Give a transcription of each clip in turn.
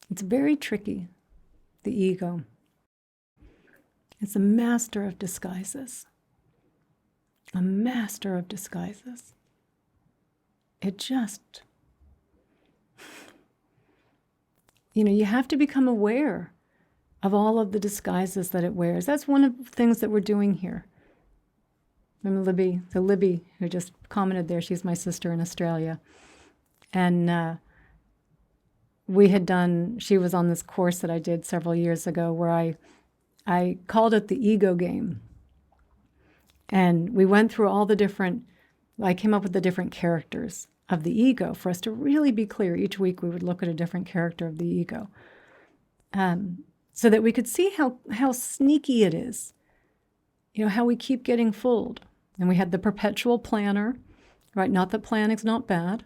It's very tricky, the ego. It's a master of disguises. A master of disguises. It just, you have to become aware of all of the disguises that it wears. That's one of the things that we're doing here. Remember Libby, who just commented there, she's my sister in Australia. And she was on this course that I did several years ago where I called it the ego game. And we went through I came up with the different characters of the ego for us to really be clear. Each week we would look at a different character of the ego. So that we could see how sneaky it is, how we keep getting fooled. And we had the perpetual planner, right? Not that planning's not bad.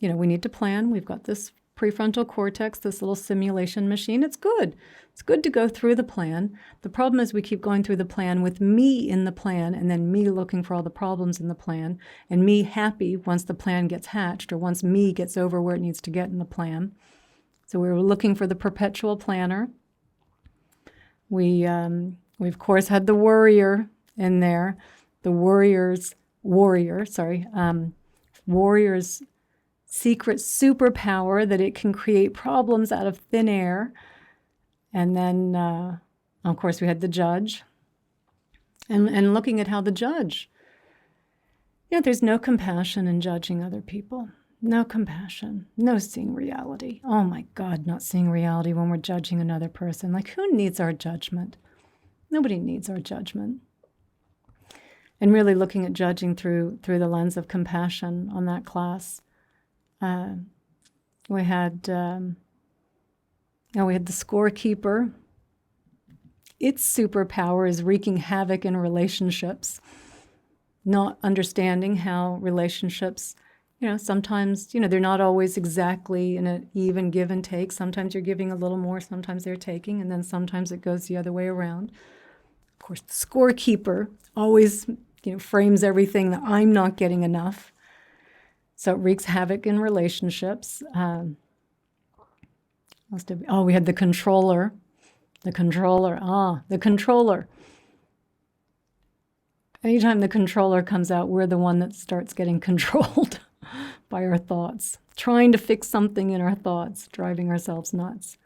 We need to plan. We've got this prefrontal cortex, this little simulation machine. It's good. It's good to go through the plan. The problem is we keep going through the plan with me in the plan and then me looking for all the problems in the plan and me happy once the plan gets hatched or once me gets over where it needs to get in the plan. So we were looking for the perpetual planner. We of course had the worrier in there, the warrior's secret superpower that it can create problems out of thin air. And then, of course, we had the judge. And looking at how the judge, there's no compassion in judging other people. No compassion, no seeing reality. Oh my God, not seeing reality when we're judging another person. Like, who needs our judgment? Nobody needs our judgment. And really looking at judging through the lens of compassion on that class. We had the scorekeeper. Its superpower is wreaking havoc in relationships, not understanding how relationships, sometimes, they're not always exactly in an even give and take. Sometimes you're giving a little more, sometimes they're taking, and then sometimes it goes the other way around. Of course, the scorekeeper always, frames everything that I'm not getting enough. So it wreaks havoc in relationships. We had the controller. The controller. Anytime the controller comes out, we're the one that starts getting controlled by our thoughts, trying to fix something in our thoughts, driving ourselves nuts.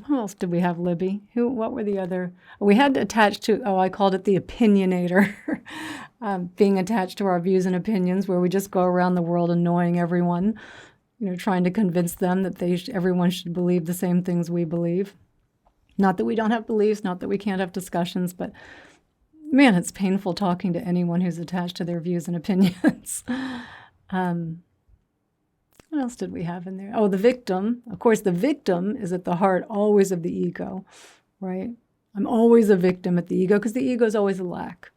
Who else did we have, Libby? What were the other? We had attached to, I called it the opinionator, being attached to our views and opinions, where we just go around the world annoying everyone, trying to convince them that everyone should believe the same things we believe. Not that we don't have beliefs, not that we can't have discussions, but man, it's painful talking to anyone who's attached to their views and opinions. What else did we have in there? Oh, the victim. Of course, the victim is at the heart always of the ego, right? I'm always a victim at the ego because the ego is always a lack.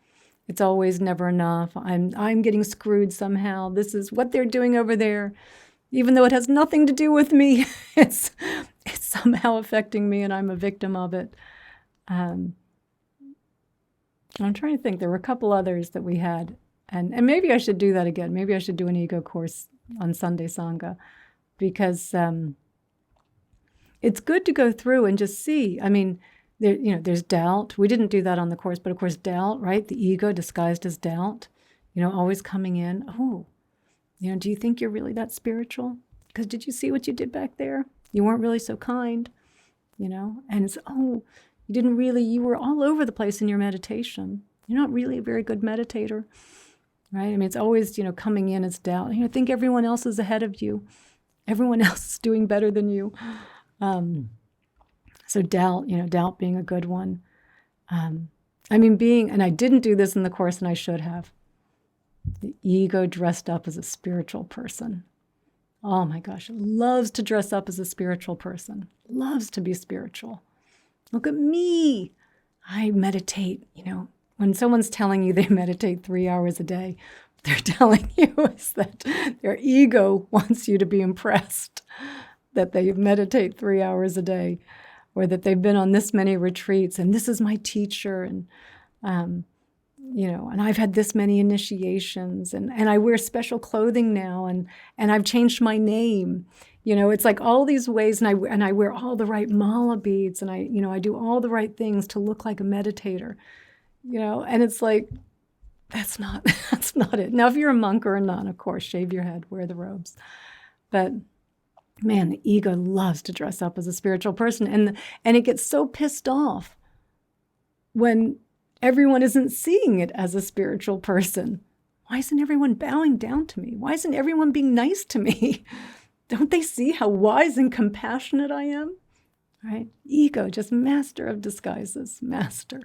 It's always never enough. I'm getting screwed somehow. This is what they're doing over there. Even though it has nothing to do with me, it's somehow affecting me and I'm a victim of it. I'm trying to think. There were a couple others that we had. And maybe I should do that again. Maybe I should do an ego course on Sunday Sangha, because it's good to go through and just see. I mean, there's doubt. We didn't do that on the course, but of course, doubt, right? The ego disguised as doubt, always coming in. Oh, do you think you're really that spiritual? Because did you see what you did back there? You weren't really so kind, and it's, you were all over the place in your meditation. You're not really a very good meditator. Right? I mean, it's always, coming in as doubt. I think everyone else is ahead of you. Everyone else is doing better than you. So doubt, doubt being a good one. And I didn't do this in the course, and I should have. The ego dressed up as a spiritual person. Oh my gosh, it loves to dress up as a spiritual person. Loves to be spiritual. Look at me. I meditate, When someone's telling you they meditate 3 hours a day, what they're telling you is that their ego wants you to be impressed that they meditate 3 hours a day, or that they've been on this many retreats, and this is my teacher, and and I've had this many initiations, and I wear special clothing now, and I've changed my name, It's like all these ways, and I wear all the right mala beads, and I do all the right things to look like a meditator, and it's like, that's not that's not it. Now, if you're a monk or a nun, of course, shave your head, wear the robes. But man, the ego loves to dress up as a spiritual person, and it gets so pissed off when everyone isn't seeing it as a spiritual person. Why isn't everyone bowing down to me? Why isn't everyone being nice to me? Don't they see how wise and compassionate I am? Right? Ego, just master of disguises, master.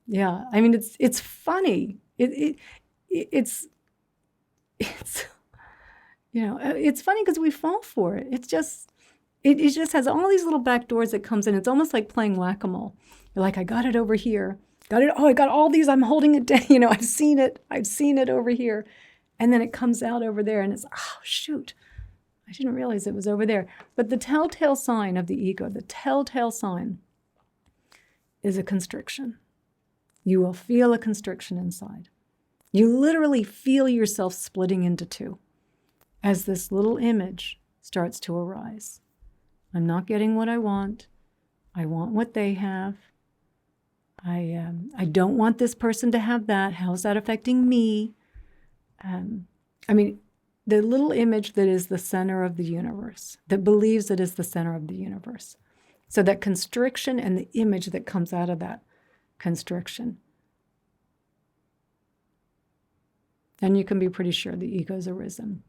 Yeah, I mean, it's funny. It's it's funny because we fall for it. It just has all these little back doors that comes in. It's almost like playing whack-a-mole. You're like, I got it over here. Got it. Oh, I got all these. I'm holding it down. I've seen it. I've seen it over here. And then it comes out over there and it's, oh, shoot. I didn't realize it was over there. But the telltale sign of the ego, the telltale sign is a constriction. You will feel a constriction inside. You literally feel yourself splitting into two as this little image starts to arise. I'm not getting what I want. I want what they have. I don't want this person to have that. How's that affecting me? I mean, the little image that is the center of the universe, that believes it is the center of the universe. So that constriction and the image that comes out of that constriction. And you can be pretty sure the ego's arisen.